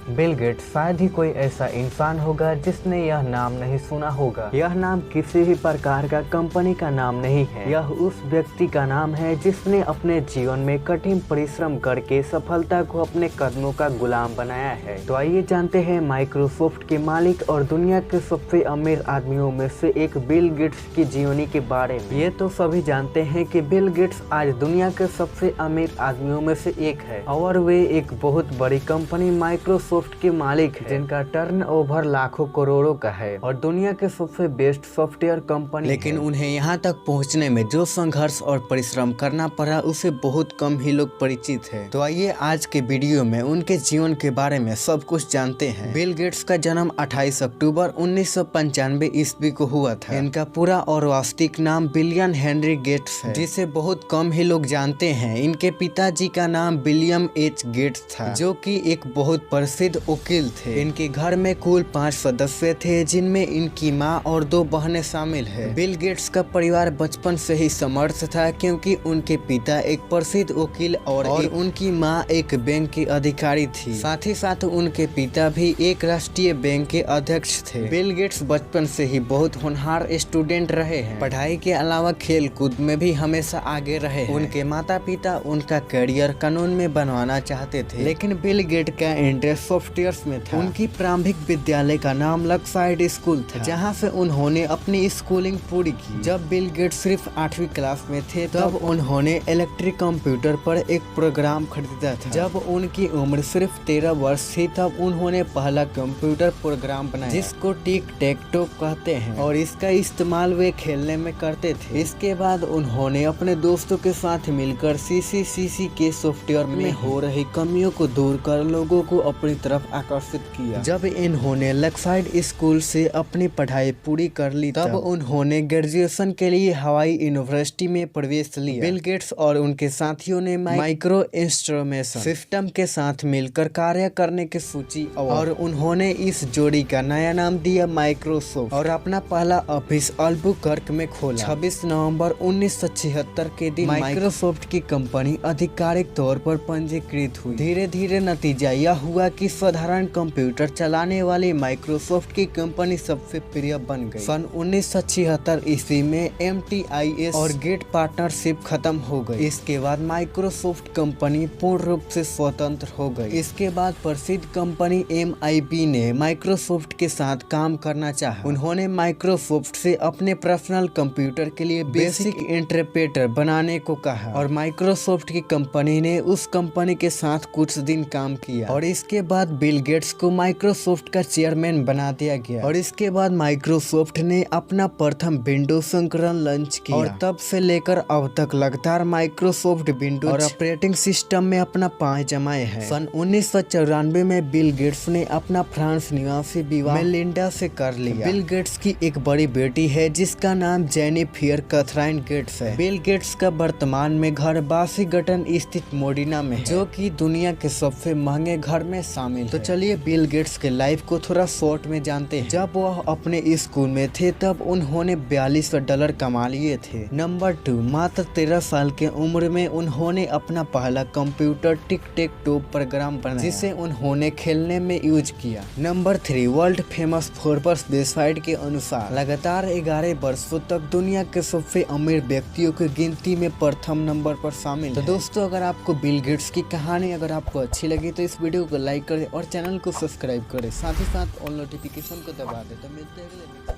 Bill Gates शायद ही कोई ऐसा इंसान होगा जिसने यह नाम नहीं सुना होगा। यह नाम किसी भी प्रकार का कंपनी का नाम नहीं है। यह उस व्यक्ति का नाम है जिसने अपने जीवन में कठिन परिश्रम करके सफलता को अपने कदमों का गुलाम बनाया है। तो आइए जानते हैं माइक्रोसॉफ्ट के मालिक और दुनिया के सबसे अमीर आदमियों में से एक बिल गेट्स की जीवनी के बारे में। ये तो सभी जानते हैं कि बिल गेट्स आज दुनिया के सबसे अमीर आदमियों में से एक है और वे एक बहुत बड़ी कंपनी माइक्रोसॉफ्ट के मालिक है, जिनका टर्नओवर लाखों करोड़ों का है और दुनिया के सबसे बेस्ट सॉफ्टवेयर कंपनी। लेकिन उन्हें यहाँ तक पहुँचने में जो संघर्ष और परिश्रम करना पड़ा उसे बहुत कम ही लोग परिचित है। तो आइए आज के वीडियो में उनके जीवन के बारे में सब कुछ जानते हैं। बिल गेट्स का जन्म 28 अक्टूबर 1995 ईस्वी को हुआ था। इनका पूरा और वास्तविक नाम विलियम हेनरी गेट्स है, जिसे बहुत कम ही लोग जानते हैं। इनके पिताजी का नाम विलियम एच गेट्स था, जो कि एक बहुत प्रसिद्ध वकील थे। इनके घर में कुल 5 सदस्य थे, जिनमें इनकी माँ और 2 बहनें शामिल है। बिल गेट्स का परिवार बचपन से ही समर्थ था, क्योंकि उनके पिता एक प्रसिद्ध वकील और उनकी माँ एक बैंक की अधिकारी थी। साथ ही साथ उनके पिता भी एक राष्ट्रीय बैंक के अध्यक्ष थे। बिल गेट्स बचपन से ही बहुत होनहार स्टूडेंट रहे हैं। पढ़ाई के अलावा खेल कूद में भी हमेशा आगे रहे हैं। उनके माता पिता उनका करियर कानून में बनवाना चाहते थे, लेकिन बिल गेट का इंटरेस्ट सॉफ्टवेयर में था। उनकी प्रारंभिक विद्यालय का नाम लक्साइड स्कूल था, जहां से उन्होंने अपनी स्कूलिंग पूरी की। जब बिल गेट्स सिर्फ 8वीं क्लास में थे तब उन्होंने इलेक्ट्रिक कंप्यूटर पर एक प्रोग्राम खरीदा था। जब उनकी उम्र सिर्फ 13 वर्ष थी तब उन्होंने पहला कंप्यूटर प्रोग्राम बनाया, जिसको टिक टैक टो कहते हैं, और इसका इस्तेमाल वे खेलने में करते थे। इसके बाद उन्होंने अपने दोस्तों के साथ मिलकर सीसी के सॉफ्टवेयर में हो रही कमियों को दूर कर लोगों को अपनी तरफ आकर्षित किया। जब इन्होंने लक्साइड स्कूल से अपनी पढ़ाई पूरी कर ली तब उन्होंने ग्रेजुएशन के लिए हवाई यूनिवर्सिटी में प्रवेश लिया। बिल गेट्स और उनके साथियों ने माइक्रो इंस्ट्रूमेंटेशन सिस्टम के साथ मिलकर कार्य करने की सोची और उन्होंने इस जोड़ी का नया नाम दिया माइक्रोसॉफ्ट और अपना पहला ऑफिस अल्बुकर्क में खोला। 26 नवंबर 1976 के दिन माइक्रोसॉफ्ट की कंपनी आधिकारिक तौर पर पंजीकृत हुई। धीरे धीरे नतीजा यह हुआ कि साधारण कंप्यूटर चलाने वाली माइक्रोसॉफ्ट की कंपनी सबसे प्रिय बन गई। सन 1976 ईस्वी में MTIS और गेट पार्टनरशिप खत्म हो गई। इसके बाद माइक्रोसॉफ्ट कंपनी पूर्ण रूप से स्वतंत्र हो गई। इसके बाद प्रसिद्ध कंपनी MIB ने माइक्रोसॉफ्ट के साथ काम करना चाहा। उन्होंने माइक्रोसॉफ्ट से अपने पर्सनल कंप्यूटर के लिए बेसिक इंटरप्रेटर बनाने को कहा और माइक्रोसॉफ्ट की कंपनी ने उस कंपनी के साथ कुछ दिन काम किया और इसके बाद बिल गेट्स को माइक्रोसॉफ्ट का चेयरमैन बना दिया गया। और इसके बाद माइक्रोसॉफ्ट ने अपना प्रथम विंडोज संस्करण लॉन्च किया और तब से लेकर अब तक लगातार माइक्रोसॉफ्ट विंडोज और ऑपरेटिंग सिस्टम में अपना पांव जमाए है। सन 1994 में बिल गेट्स ने अपना फ्रांस निवासी विवाह मेलिंडा से कर लिया। बिल गेट्स की एक बड़ी बेटी है जिसका नाम जेनिफर कैथरीन गेट्स है। बिल गेट्स का वर्तमान में घर वाशिंगटन स्थित मोडिना में है, जो कि दुनिया के सबसे महंगे घर में शामिल है। तो चलिए बिल गेट्स के लाइफ को थोड़ा शॉर्ट में जानते हैं। जब वह अपने स्कूल में थे तब उन्होंने $4200 कमा लिए थे। नंबर 2, मात्र 13 साल के उम्र में उन्होंने अपना पहला computer tick tech to programme बनाया, जिसे उन्होंने खेलने में यूज किया। Number 3, world famous Forbes website के अनुसार लगातार 11 वर्षों तक दुनिया के सबसे अमीर व्यक्तियों की गिनती में प्रथम नंबर पर शामिल। तो दोस्तों, अगर आपको बिल गेट्स की कहानी अगर आपको अच्छी लगी तो इस वीडियो को लाइक करें और चैनल को सब्सक्राइब करें, साथ ही साथ ऑल नोटिफिकेशन को दबा दें। तो मिलते हैं अगले